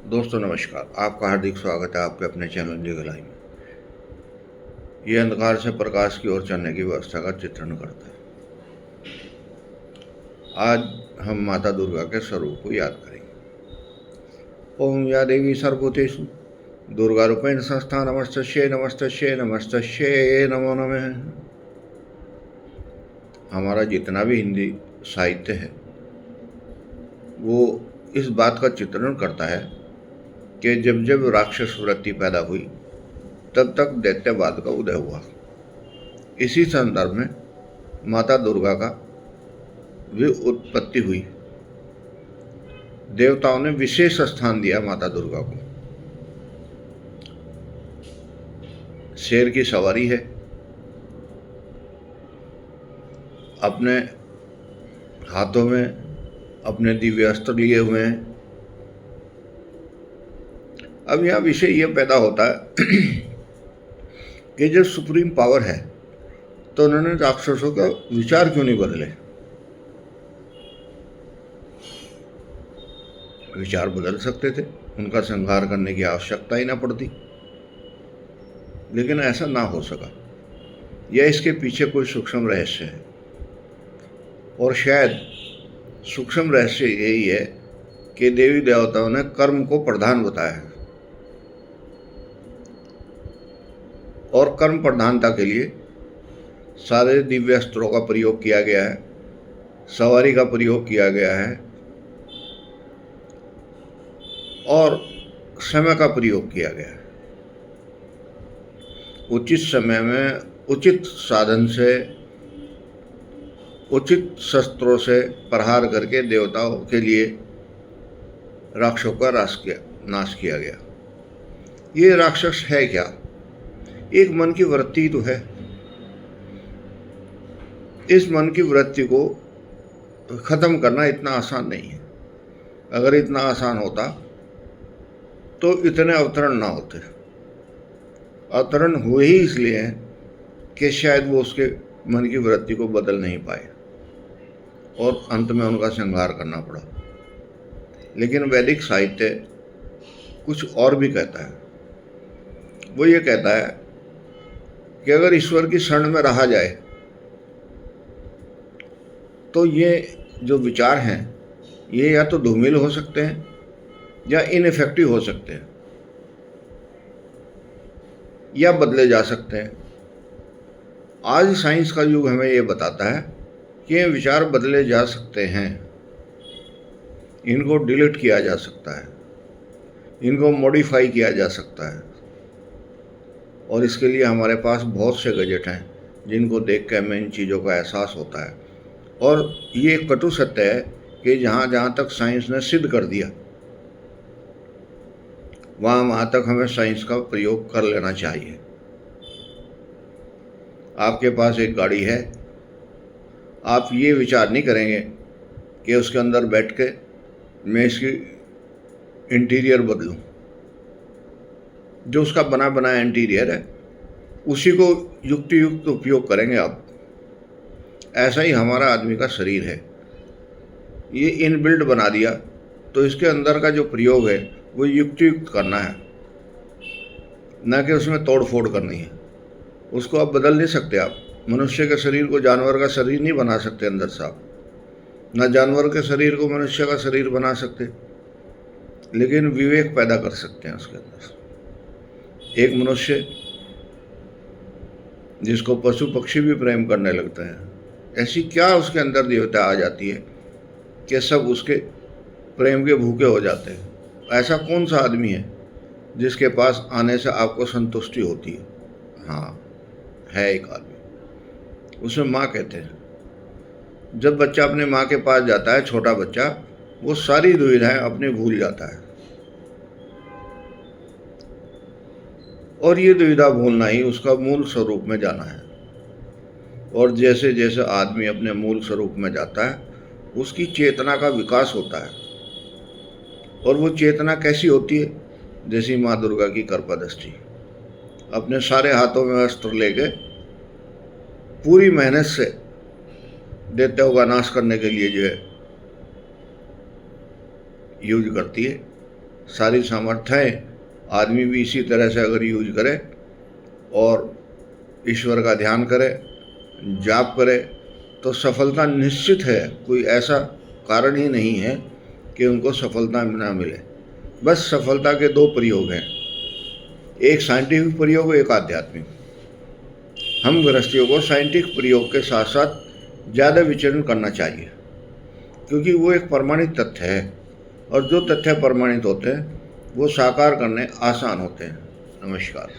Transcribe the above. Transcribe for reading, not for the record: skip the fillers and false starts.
दोस्तों नमस्कार, आपका हार्दिक स्वागत है आपके अपने चैनल लीगल में। ये अंधकार से प्रकाश की ओर चलने की व्यवस्था का चित्रण करता है। आज हम माता दुर्गा के स्वरूप को याद करेंगे। ओम या देवी सर्वभूतेषु दुर्गा रूपेण संस्था नमस्तस्यै नमस्तस्यै नमस्तस्यै नमो नमः। हमारा जितना भी हिंदी साहित्य है वो इस बात का चित्रण करता है कि जब जब राक्षस वृत्ति पैदा हुई तब तक दैत्यवाद का उदय हुआ। इसी संदर्भ में माता दुर्गा का भी उत्पत्ति हुई। देवताओं ने विशेष स्थान दिया माता दुर्गा को। शेर की सवारी है, अपने हाथों में अपने दिव्य अस्त्र लिए हुए हैं। अब यह विषय यह पैदा होता है कि जब सुप्रीम पावर है तो उन्होंने राक्षसों का विचार क्यों नहीं बदले। विचार बदल सकते थे, उनका संहार करने की आवश्यकता ही ना पड़ती, लेकिन ऐसा ना हो सका। यह इसके पीछे कोई सूक्ष्म रहस्य है, और शायद सूक्ष्म रहस्य यही है कि देवी देवताओं ने कर्म को प्रधान बताया है, और कर्म प्रधानता के लिए सारे दिव्य अस्त्रों का प्रयोग किया गया है, सवारी का प्रयोग किया गया है, और समय का प्रयोग किया गया है। उचित समय में उचित साधन से उचित शस्त्रों से प्रहार करके देवताओं के लिए राक्षसों का नाश किया गया। ये राक्षस है क्या? एक मन की वृत्ति तो है। इस मन की वृत्ति को खत्म करना इतना आसान नहीं है। अगर इतना आसान होता तो इतने अवतरण ना होते। अवतरण हुए ही इसलिए हैं कि शायद वो उसके मन की वृत्ति को बदल नहीं पाए और अंत में उनका संहार करना पड़ा। लेकिन वैदिक साहित्य कुछ और भी कहता है। वो ये कहता है कि अगर ईश्वर की शरण में रहा जाए तो ये जो विचार हैं ये या तो धूमिल हो सकते हैं या इनइफेक्टिव हो सकते हैं, या बदले जा सकते हैं। आज साइंस का युग हमें ये बताता है कि ये विचार बदले जा सकते हैं, इनको डिलीट किया जा सकता है, इनको मॉडिफाई किया जा सकता है। और इसके लिए हमारे पास बहुत से गैजेट हैं जिनको देख कर हमें इन चीज़ों का एहसास होता है। और ये एक कटु सत्य है कि जहाँ तक साइंस ने सिद्ध कर दिया वहाँ तक हमें साइंस का प्रयोग कर लेना चाहिए। आपके पास एक गाड़ी है, आप ये विचार नहीं करेंगे कि उसके अंदर बैठ के मैं इसकी इंटीरियर बदलूं। जो उसका बना बनाया इंटीरियर है उसी को युक्ति युक्त उपयोग करेंगे आप। ऐसा ही हमारा आदमी का शरीर है, ये इनबिल्ट बना दिया तो इसके अंदर का जो प्रयोग है वो युक्तियुक्त करना है, ना कि उसमें तोड़ फोड़ करनी है। उसको आप बदल नहीं सकते। आप मनुष्य के शरीर को जानवर का शरीर नहीं बना सकते अंदर से आप, ना जानवर के शरीर को मनुष्य का शरीर बना सकते, लेकिन विवेक पैदा कर सकते हैं उसके अंदर। एक मनुष्य जिसको पशु पक्षी भी प्रेम करने लगते हैं, ऐसी क्या उसके अंदर देवता आ जाती है कि सब उसके प्रेम के भूखे हो जाते हैं। ऐसा कौन सा आदमी है जिसके पास आने से आपको संतुष्टि होती है? हाँ, है एक आदमी, उसे माँ कहते हैं। जब बच्चा अपने माँ के पास जाता है, छोटा बच्चा, वो सारी दुविधाएं अपनी भूल जाता है। और ये दुविधा भूलना ही उसका मूल स्वरूप में जाना है। और जैसे जैसे आदमी अपने मूल स्वरूप में जाता है उसकी चेतना का विकास होता है। और वो चेतना कैसी होती है? जैसी माँ दुर्गा की कृपादृष्टि, अपने सारे हाथों में अस्त्र लेके पूरी मेहनत से दैत्यों का नाश करने के लिए जो है यूज करती है। सारी सामर्थ्यें आदमी भी इसी तरह से अगर यूज करे और ईश्वर का ध्यान करे, जाप करे, तो सफलता निश्चित है। कोई ऐसा कारण ही नहीं है कि उनको सफलता ना मिले। बस सफलता के दो प्रयोग हैं, एक साइंटिफिक प्रयोग, एक आध्यात्मिक। हम गृहस्थियों को साइंटिफिक प्रयोग के साथ साथ ज़्यादा विचरण करना चाहिए, क्योंकि वो एक प्रमाणित तथ्य है और जो तथ्य प्रमाणित होते हैं वो साकार करने आसान होते हैं। नमस्कार।